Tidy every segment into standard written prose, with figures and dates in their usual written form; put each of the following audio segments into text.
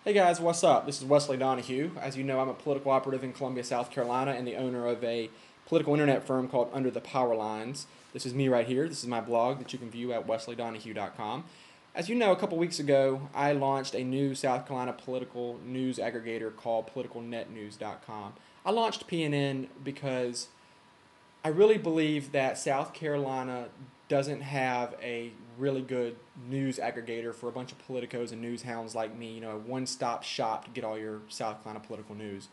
Hey guys, what's up? This is Wesley Donahue. As you know, I'm a political operative in Columbia, South Carolina, and the owner of a political internet firm called Under the Power Lines. This is me right here. This is my blog that you can view at wesleydonahue.com. As you know, a couple weeks ago, I launched a new South Carolina political news aggregator called politicalnetnews.com. I launched PNN because I really believe that South Carolina doesn't have a really good news aggregator for a bunch of politicos and news hounds like me, you know, a one-stop shop to get all your South Carolina political news.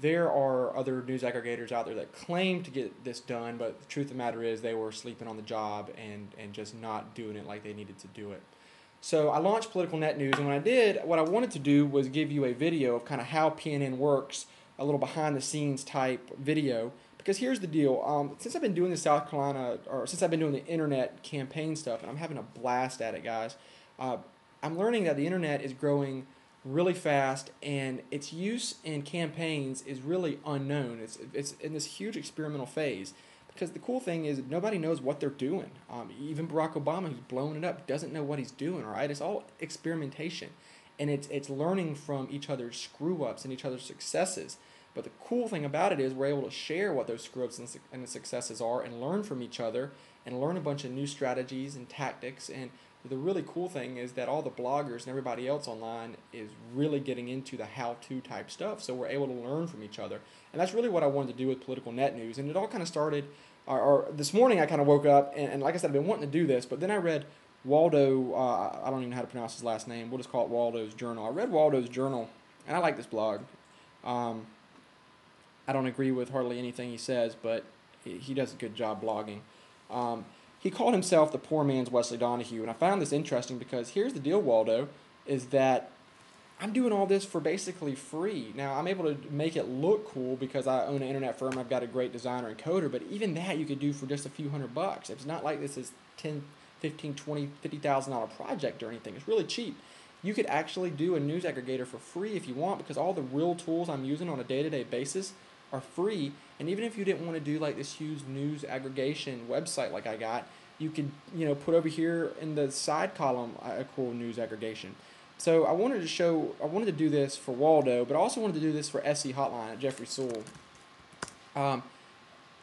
There are other news aggregators out there that claim to get this done, but the truth of the matter is they were sleeping on the job and just not doing it like they needed to do it. So I launched Political Net News, and when I did, what I wanted to do was give you a video of kind of how PNN works, a little behind-the-scenes type video. Because here's the deal, since I've been doing the South Carolina, or since I've been doing the internet campaign stuff, and I'm having a blast at it, guys, I'm learning that the internet is growing really fast, and its use in campaigns is really unknown. It's in this huge experimental phase. Because the cool thing is nobody knows what they're doing. Even Barack Obama, who's blowing it up, doesn't know what he's doing, right? It's all experimentation. And it's learning from each other's screw-ups and each other's successes. But the cool thing about it is we're able to share what those screw-ups and the successes are and learn from each other and learn a bunch of new strategies and tactics. And the really cool thing is that all the bloggers and everybody else online is really getting into the how-to type stuff. So we're able to learn from each other. And that's really what I wanted to do with Political Net News. And it all kind of started, or this morning I kind of woke up, and like I said, I've been wanting to do this, but then I read Waldo, I don't even know how to pronounce his last name. We'll just call it Waldo's Journal. I read Waldo's Journal, and I like this blog. I don't agree with hardly anything he says, but he does a good job blogging. He called himself the poor man's Wesley Donahue, and I found this interesting because here's the deal, Waldo, is that I'm doing all this for basically free. Now, I'm able to make it look cool because I own an internet firm. I've got a great designer and coder, but even that you could do for just a few $100. It's not like this is $10, $15, $20, $50,000 project or anything. It's really cheap. You could actually do a news aggregator for free if you want because all the real tools I'm using on a day-to-day basis are free. And even if you didn't want to do like this huge news aggregation website like I got, you could, put over here in the side column a cool news aggregation. So I wanted to do this for Waldo, but I also wanted to do this for SE Hotline at Jeffrey Sewell.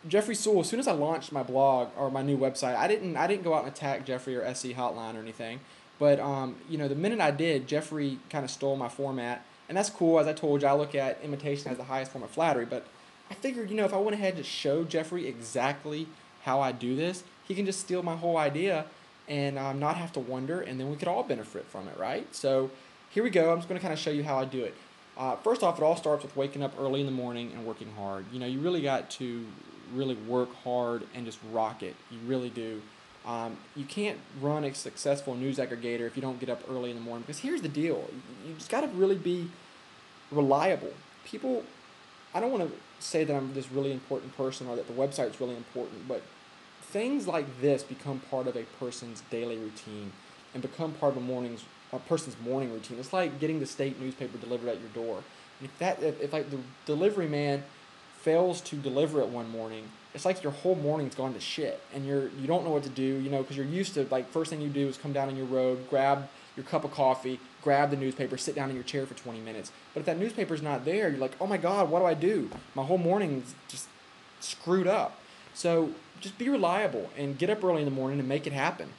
Jeffrey Sewell, as soon as I launched my blog or my new website, I didn't go out and attack Jeffrey or SE Hotline or anything. But the minute I did, Jeffrey kind of stole my format, and that's cool. As I told you, I look at imitation as the highest form of flattery. But I figured, if I went ahead and just showed Jeffrey exactly how I do this, he can just steal my whole idea and not have to wonder, and then we could all benefit from it, right? So here we go. I'm just going to kind of show you how I do it. First off, it all starts with waking up early in the morning and working hard. You really got to really work hard and just rock it. You really do. You can't run a successful news aggregator if you don't get up early in the morning, because here's the deal. You just got to really be reliable. People, I don't want to say that I'm this really important person or that the website's really important, but things like this become part of a person's daily routine and become part of a person's morning routine. It's like getting the state newspaper delivered at your door. And if like the delivery man fails to deliver it one morning, it's like your whole morning's gone to shit, and you don't know what to do, because you're used to, like, first thing you do is come down on your road, grab your cup of coffee, grab the newspaper, sit down in your chair for 20 minutes. But if that newspaper's not there, you're like, oh my God, what do I do? My whole morning's just screwed up. So just be reliable and get up early in the morning and make it happen.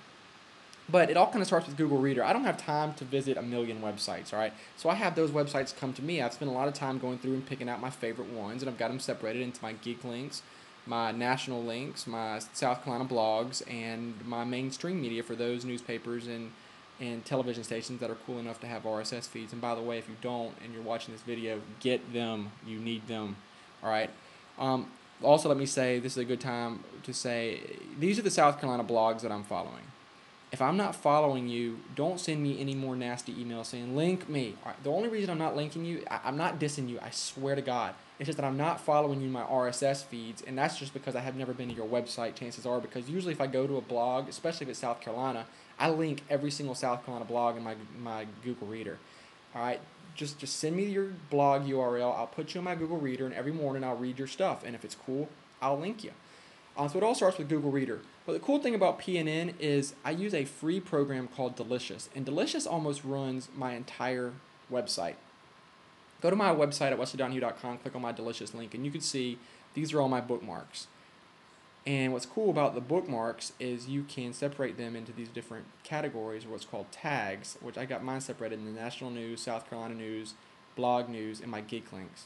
But it all kind of starts with Google Reader. I don't have time to visit a million websites, all right? So I have those websites come to me. I've spent a lot of time going through and picking out my favorite ones, and I've got them separated into my geek links, my national links, my South Carolina blogs, and my mainstream media for those newspapers and television stations that are cool enough to have RSS feeds. And by the way, if you don't and you're watching this video, get them. You need them, all right? Also, let me say, this is a good time to say, these are the South Carolina blogs that I'm following. If I'm not following you, don't send me any more nasty emails saying, link me. All right, the only reason I'm not linking you, I'm not dissing you, I swear to God. It's just that I'm not following you in my RSS feeds, and that's just because I have never been to your website, chances are, because usually if I go to a blog, especially if it's South Carolina, I link every single South Carolina blog in my Google Reader. All right, just send me your blog URL. I'll put you in my Google Reader, and every morning I'll read your stuff, and if it's cool, I'll link you. So it all starts with Google Reader. But the cool thing about PNN is I use a free program called Delicious. And Delicious almost runs my entire website. Go to my website at wesleydonohue.com, click on my delicious link, and you can see these are all my bookmarks. And what's cool about the bookmarks is you can separate them into these different categories, or what's called tags, which I got mine separated in the national news, South Carolina news, blog news, and my geek links.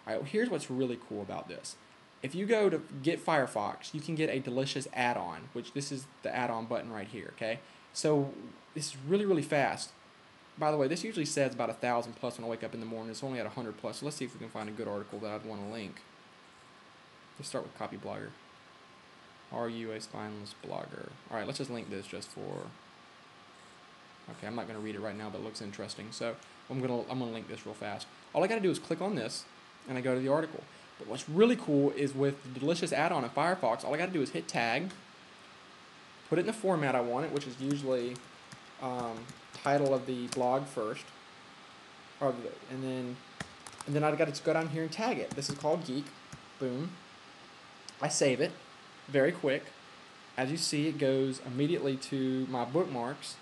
All right, well, here's what's really cool about this. If you go to get Firefox, you can get a delicious add-on, which this is the add-on button right here, okay? So this is really, really fast. By the way, this usually says about 1,000 plus when I wake up in the morning. It's only at 100 plus. So let's see if we can find a good article that I'd want to link. Let's start with Copy Blogger. Are you a spineless blogger? All right, let's just link this just for. Okay, I'm not going to read it right now, but it looks interesting. So I'm gonna link this real fast. All I got to do is click on this, and I go to the article. But what's really cool is with the delicious add-on of Firefox, all I got to do is hit tag, put it in the format I want it, which is usually title of the blog first, and then I got to go down here and tag it. This is called Geek. Boom. I save it. Very quick. As you see, it goes immediately to my bookmarks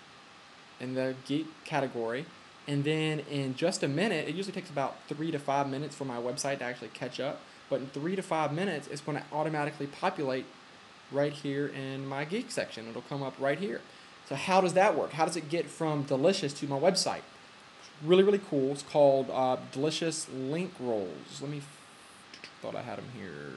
in the Geek category. And then in just a minute, it usually takes about 3 to 5 minutes for my website to actually catch up. But in 3 to 5 minutes, it's going to automatically populate right here in my Geek section. It'll come up right here. So how does that work? How does it get from Delicious to my website? It's really, really cool. It's called Delicious Link Rolls. Thought I had them here.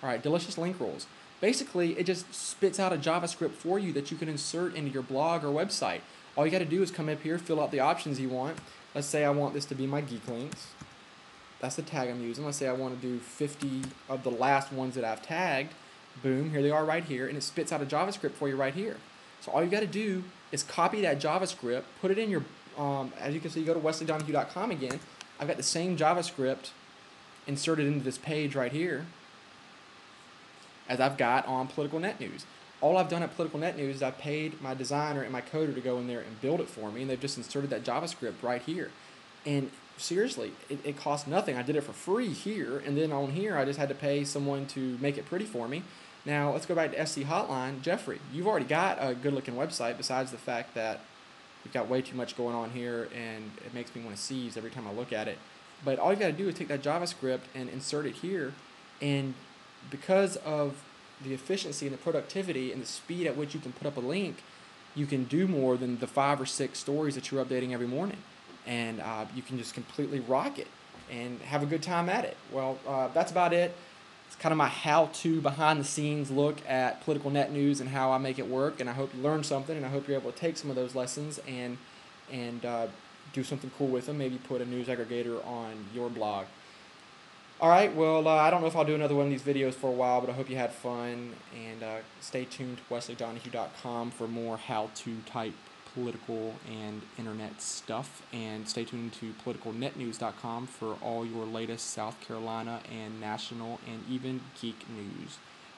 All right, Delicious Link Rolls. Basically, it just spits out a JavaScript for you that you can insert into your blog or website. All you got to do is come up here, fill out the options you want. Let's say I want this to be my Geek links. That's the tag I'm using. Let's say I want to do 50 of the last ones that I've tagged. Boom, here they are right here, and it spits out a JavaScript for you right here. So all you got to do is copy that JavaScript, put it in your, as you can see, you go to wesleydonohue.com again. I've got the same JavaScript inserted into this page right here as I've got on Political Net News. All I've done at Political Net News is I've paid my designer and my coder to go in there and build it for me, and they've just inserted that JavaScript right here. And seriously, it cost nothing. I did it for free here, and then on here I just had to pay someone to make it pretty for me. Now let's go back to SC Hotline. Jeffrey, you've already got a good-looking website besides the fact that you've got way too much going on here, and it makes me want to seize every time I look at it. But all you got to do is take that JavaScript and insert it here, and because of the efficiency and the productivity and the speed at which you can put up a link, you can do more than the 5 or 6 stories that you're updating every morning. And you can just completely rock it and have a good time at it. Well, that's about it. It's kind of my how-to behind-the-scenes look at Political Net News and how I make it work. And I hope you learned something, and I hope you're able to take some of those lessons and do something cool with them. Maybe put a news aggregator on your blog. All right, well, I don't know if I'll do another one of these videos for a while, but I hope you had fun. And stay tuned to wesleydonohue.com for more how-to type political and internet stuff, and stay tuned to politicalnetnews.com for all your latest South Carolina and national and even geek news.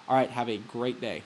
All right, have a great day.